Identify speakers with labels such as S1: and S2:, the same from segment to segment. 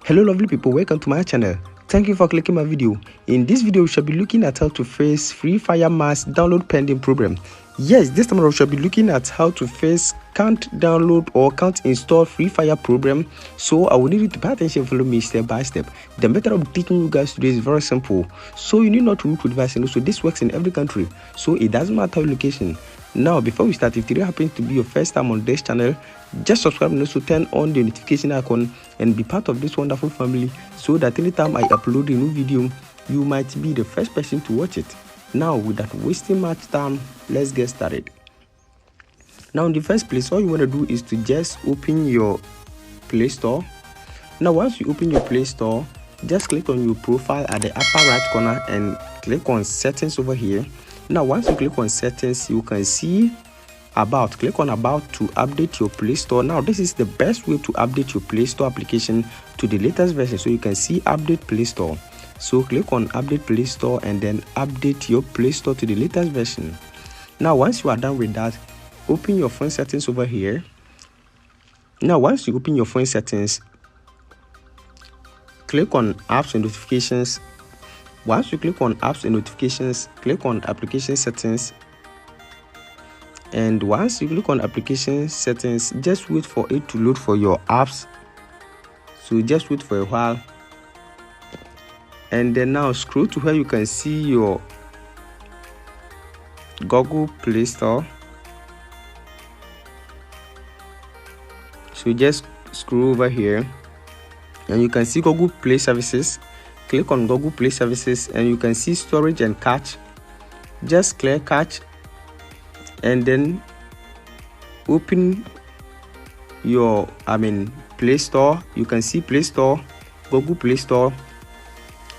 S1: Hello lovely people, welcome to my channel. Thank you for clicking my video. In this video we shall be looking at how to face Free Fire Mass download pending problem. Yes, this time around we shall be looking at how to face can't download or can't install Free Fire problem. So I will need you to pay attention and follow me step by step. The method of teaching you guys today is very simple. So you need not to move to device, and also this works in every country. So it doesn't matter your location. Now before we start, if today happens to be your first time on this channel, just subscribe and also turn on the notification icon and be part of this wonderful family, so that anytime I upload a new video you might be the first person to watch it. Now without wasting much time, let's get started. Now in the first place, all you want to do is to just open your Play Store. Now once you open your Play Store, just click on your profile at the upper right corner and click on settings over here. Now once you click on settings, you can see about. Click on about to update your Play Store. Now this is the best way to update your Play Store application to the latest version. So you can see update Play Store. So click on update Play Store and then update your Play Store to the latest version. Now once you are done with that, open your phone settings over here. Now once you open your phone settings, click on apps and notifications. Once you click on apps and notifications, click on application settings. And once you click on application settings, just wait for it to load for your apps. So just wait for a while, and then now scroll to where you can see your Google Play Store. So just scroll over here and you can see Google Play Services. Click on Google Play Services and you can see storage and cache. Just clear cache and then open your Play Store. You can see Play Store, Google Play Store.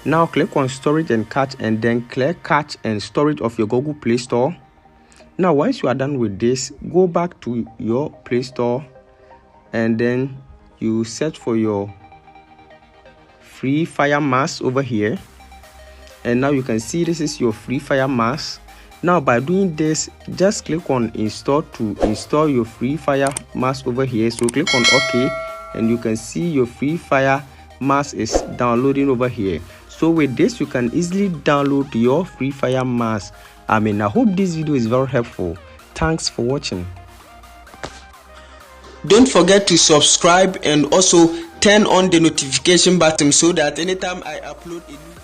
S1: Now click on storage and cache and then clear cache and storage of your Google Play Store. Now once you are done with this, go back to your Play Store and then you search for your Free Fire Mass over here, and now you can see this is your Free Fire Mass. Now by doing this, just click on install to install your Free Fire Mass over here. So click on OK and you can see your Free Fire Mass is downloading over here. So with this you can easily download your Free Fire Mass. I hope this video is very helpful. Thanks for watching. Don't forget to subscribe and also turn on the notification button so that anytime I upload a new